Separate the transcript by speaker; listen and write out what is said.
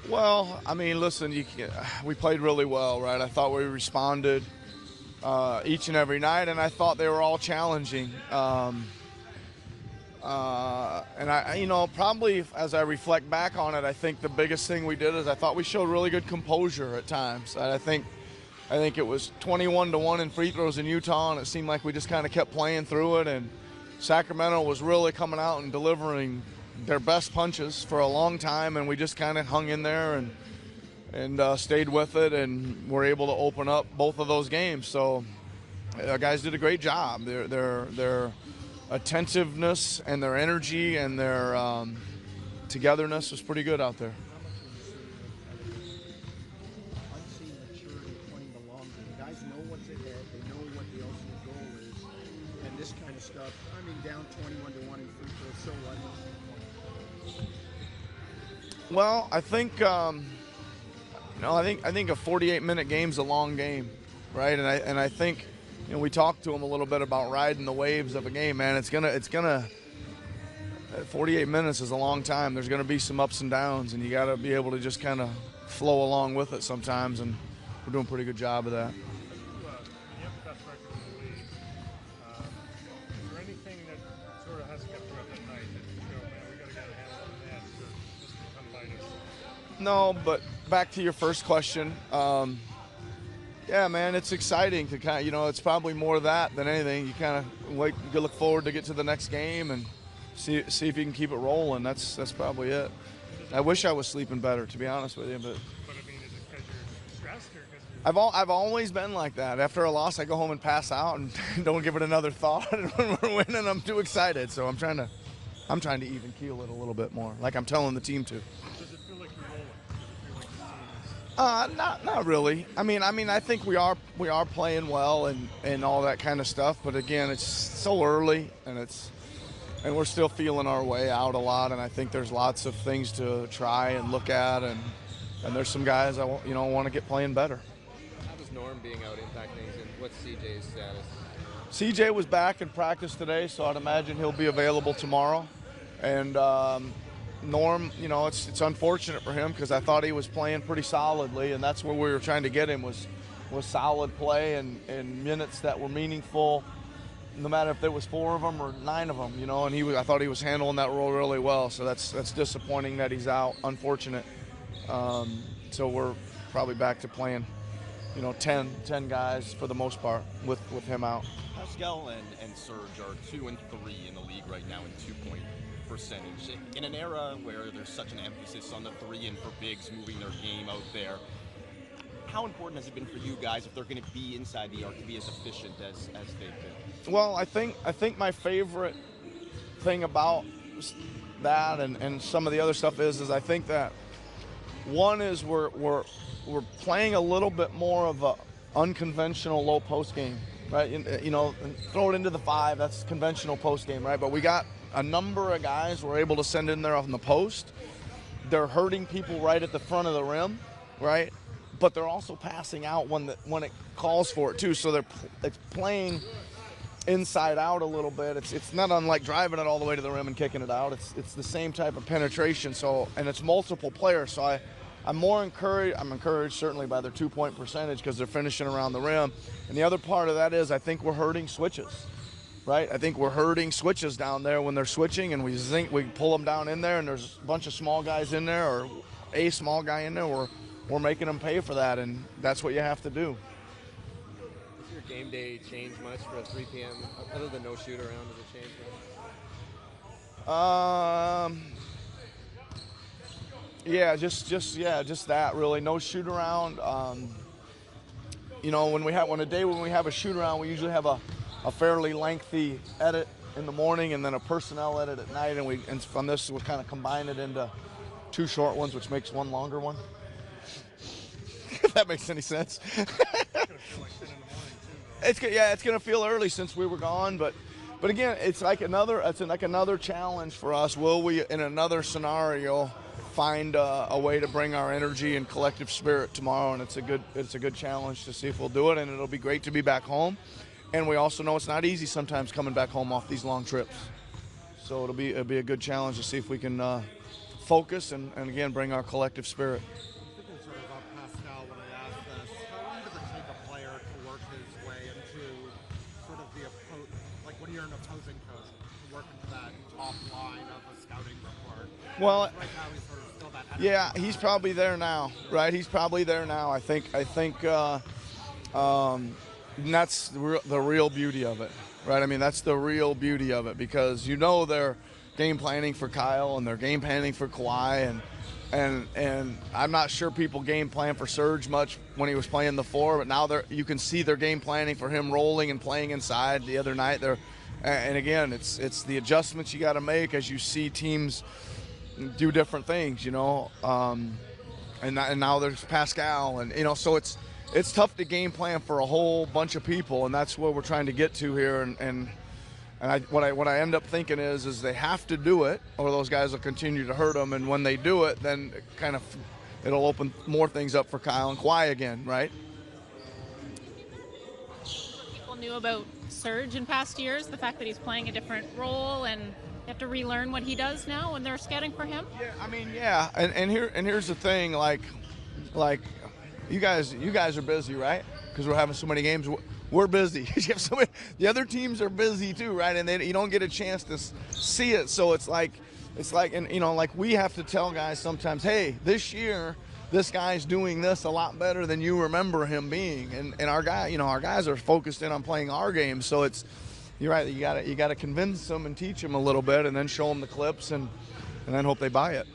Speaker 1: Well, I mean, listen, we played really well, right? I thought we responded each and every night, and I thought they were all challenging. And probably as I reflect back on it, I think the biggest thing we did is I thought we showed really good composure at times. And I think it was 21-1 in free throws in Utah, and it seemed like we just kind of kept playing through it. And Sacramento was really coming out and delivering their best punches for a long time, and we just kind of hung in there and stayed with it, and were able to open up both of those games. So our guys did a great job. Their attentiveness and their energy and their togetherness was pretty good out there.
Speaker 2: How much would you say that unseen maturity playing the long game? Guys know what's ahead. They know what the ultimate goal is, and this kind of stuff. I mean, down 21-1 in free throws, so what?
Speaker 1: Well, I think I think a 48-minute game's a long game, right? And I think we talked to them a little bit about riding the waves of a game, man. It's gonna 48 minutes is a long time. There's gonna be some ups and downs, and you got to be able to just kind of flow along with it sometimes. And we're doing a pretty good job of that.
Speaker 3: You have the best record in the league. Is there anything that sort of has kept you up at night that you go, man, we got to get a handle on that, or this can come bite us?
Speaker 1: No, but back to your first question. Yeah, man, it's exciting to kind of, it's probably more that than anything. You kind of you look forward to get to the next game and see if you can keep it rolling. That's probably it. I wish I was sleeping better, to be honest with you, but
Speaker 3: But I mean, is it because you're stressed or because you're...
Speaker 1: I've always been like that. After a loss, I go home and pass out and don't give it another thought. And when we're winning, I'm too excited. So I'm trying to even keel it a little bit more, like I'm telling the team to.
Speaker 3: Does it feel like you're rolling? Does it feel like the team is...
Speaker 1: Not really. I mean, I think we are playing well and all that kind of stuff. But again, it's so early, and we're still feeling our way out a lot. And I think there's lots of things to try and look at, and there's some guys I want to get playing better.
Speaker 4: How does Norm being out impact things, and what's CJ's status?
Speaker 1: CJ was back in practice today, so I'd imagine he'll be available tomorrow. And Norm, it's unfortunate for him because I thought he was playing pretty solidly, and that's where we were trying to get him was solid play and minutes that were meaningful, no matter if there was 4 of them or 9 of them, and I thought he was handling that role really well. So that's disappointing that he's out. Unfortunate. So we're probably back to playing, 10 guys for the most part with him out.
Speaker 5: Pascal and Serge are 2 and 3 in the league right now in 2-point percentage. In an era where there's such an emphasis on the 3 and for bigs moving their game out there, how important has it been for you guys, if they're going to be inside the arc, to be as efficient as they've been?
Speaker 1: Well, I think my favorite thing about that and some of the other stuff is I think that one is we're playing a little bit more of a unconventional low post game, right? Throw it into the 5. That's conventional post game, right? But we got a number of guys we're able to send in there on the post. They're hurting people right at the front of the rim, right? But they're also passing out when it calls for it too. So it's playing inside out a little bit. It's not unlike driving it all the way to the rim and kicking it out. It's the same type of penetration. So, and it's multiple players. So I'm more encouraged. I'm encouraged certainly by their 2-point percentage because they're finishing around the rim. And the other part of that is I think we're hurting switches, right? I think we're hurting switches down there when they're switching, and we pull them down in there, and there's a bunch of small guys in there or a small guy in there. We're making them pay for that, and that's what you have to do.
Speaker 4: Does your game day change much for a 3 p.m. other than no shoot around? Does it change much?
Speaker 1: Yeah, just that really. No shoot around. When we have a shoot around, we usually have a fairly lengthy edit in the morning and then a personnel edit at night, and from this we kind of combine it into 2 short ones, which makes 1 longer one. If that makes any sense. It's gonna feel early since we were gone, but again, it's like another challenge for us. Will we, in another scenario, find a way to bring our energy and collective spirit tomorrow? And it's a good challenge to see if we'll do it. And it'll be great to be back home. And we also know it's not easy sometimes coming back home off these long trips. So it'll be a good challenge to see if we can focus and again bring our collective spirit.
Speaker 6: Thinking sort of about Pascal when I asked this, how long does it take a player to work his way into sort of the like when you're an opposing coach, to work into that top line of a scouting report?
Speaker 1: Well,
Speaker 6: Right now he's sort of still that.
Speaker 1: yeah, he's probably there now, right? He's probably there now. I think and that's the real beauty of it, right? I mean, that's the real beauty of it because they're game planning for Kyle and they're game planning for Kawhi and I'm not sure people game plan for Serge much when he was playing the 4, but now you can see their game planning for him rolling and playing inside. The other night and again, it's the adjustments you got to make as you see teams do different things, and now there's Pascal and so it's tough to game plan for a whole bunch of people, and that's what we're trying to get to here. And what I end up thinking is they have to do it, or those guys will continue to hurt them. And when they do it, then it'll open more things up for Kyle and Kawhi again, right?
Speaker 7: People knew about Serge in past years, the fact that he's playing a different role, and you have to relearn what he does now when they're scouting for him.
Speaker 1: Yeah, I mean, yeah, and here's the thing, like. You guys are busy, right? Because we're having so many games. We're busy. You have so many, the other teams are busy too, right? And you don't get a chance to see it. So it's like, and like we have to tell guys sometimes, hey, this year this guy's doing this a lot better than you remember him being. And our guys are focused in on playing our game. So you're right. You got to convince them and teach them a little bit, and then show them the clips, and then hope they buy it.